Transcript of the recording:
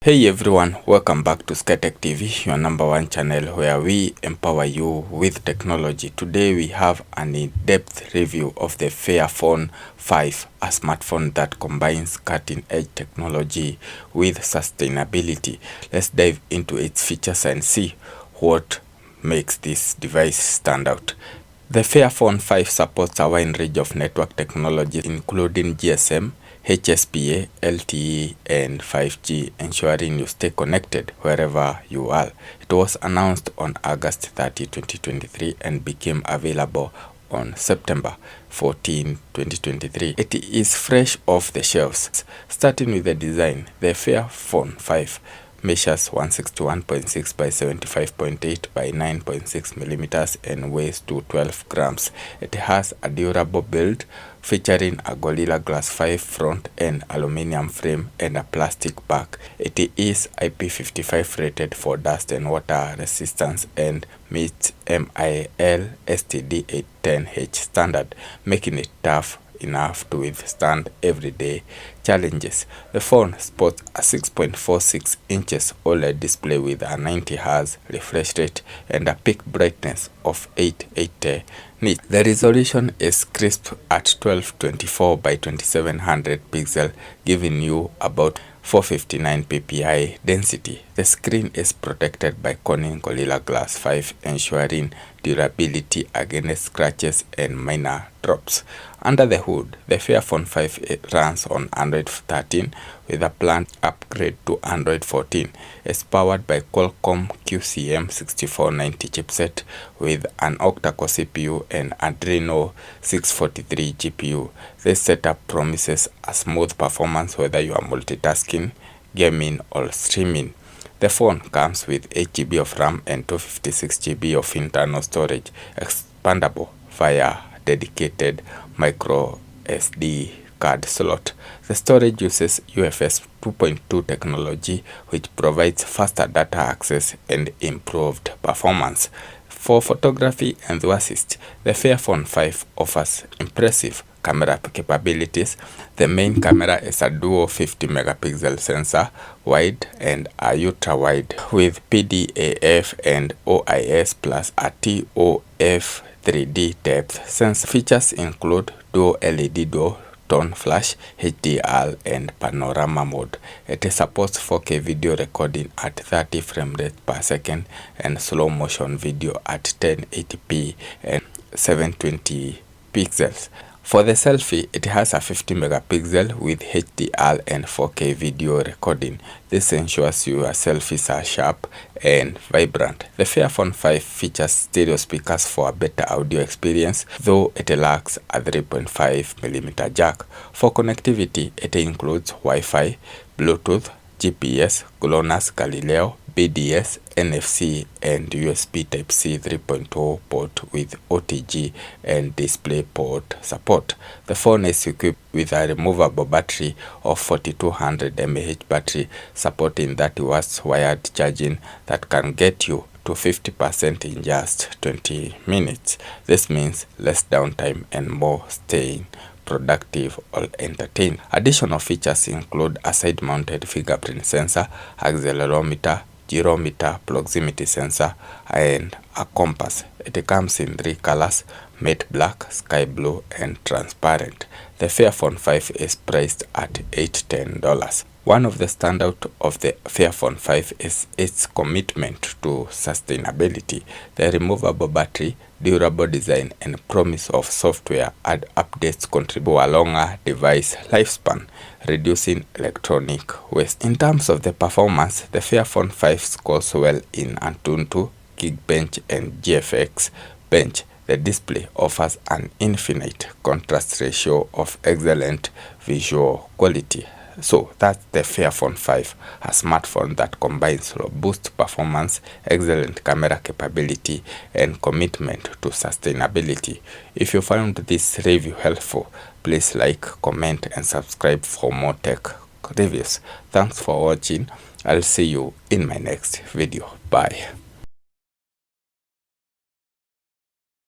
Hey everyone, welcome back to SkyTech TV, your number one channel where we empower you with technology. Today we have an in-depth review of the Fairphone 5, a smartphone that combines cutting-edge technology with sustainability. Let's dive into its features and see what makes this device stand out. The Fairphone 5 supports a wide range of network technologies including GSM, HSPA, LTE, and 5G, ensuring you stay connected wherever you are. It was announced on August 30, 2023 and became available on September 14, 2023. It is fresh off the shelves. Starting with the design, the Fairphone 5 measures 161.6 by 75.8 by 9.6 millimeters and weighs to 12 grams. It has a durable build featuring a Gorilla Glass 5 front and aluminum frame and a plastic back. It is IP55 rated for dust and water resistance and meets MIL STD 810H standard, making it tough enough to withstand everyday challenges. The phone sports a 6.46 inches OLED display with a 90 Hz refresh rate and a peak brightness of 880 nits. The resolution is crisp at 1224 by 2700 pixel, giving you about 459 ppi density. The screen is protected by Corning Gorilla Glass 5, ensuring durability against scratches and minor drops. Under the hood, the Fairphone 5 runs on Android 13 with a planned upgrade to Android 14. It's powered by Qualcomm QCM6490 chipset with an octa-core CPU and Adreno 643 GPU. This setup promises a smooth performance whether you are multitasking, gaming, or streaming. The phone comes with 8GB of RAM and 256GB of internal storage, expandable via dedicated micro SD card slot. The storage uses UFS 2.2 technology, which provides faster data access and improved performance. For photography enthusiasts, the Fairphone 5 offers impressive camera capabilities. The main camera is a dual 50 megapixel sensor, wide and a ultra wide, with PDAF and OIS plus a TOF 3D depth sensor. Features include dual LED dual tone flash, HDR, and panorama mode. It supports 4K video recording at 30 frame rate per second and slow motion video at 1080p and 720 pixels. For the selfie, it has a 50 megapixel with HDR and 4K video recording. This ensures your selfies are sharp and vibrant. The Fairphone 5 features stereo speakers for a better audio experience, though it lacks a 3.5mm jack. For connectivity, it includes Wi-Fi, Bluetooth, GPS, GLONASS, Galileo, BDS, NFC, and USB Type-C 3.0 port with OTG and DisplayPort support. The phone is equipped with a removable battery of 4200 mAh battery supporting 30 watts wired charging that can get you to 50% in just 20 minutes. This means less downtime and more staying productive or entertained. Additional features include a side-mounted fingerprint sensor, accelerometer, gyrometer, proximity sensor, and a compass. It comes in 3 colors: matte black, sky blue, and transparent. The Fairphone 5 is priced at $810. One of the standouts of the Fairphone 5 is its commitment to sustainability. The removable battery, durable design, and promise of software updates contribute to a longer device lifespan, reducing electronic waste. In terms of the performance, the Fairphone 5 scores well in Antutu, Geekbench, and GFX Bench. The display offers an infinite contrast ratio of excellent visual quality. So that's the Fairphone 5, a smartphone that combines robust performance, excellent camera capability, and commitment to sustainability. If you found this review helpful, please like, comment, and subscribe for more tech reviews. Thanks for watching. I'll see you in my next video. Bye.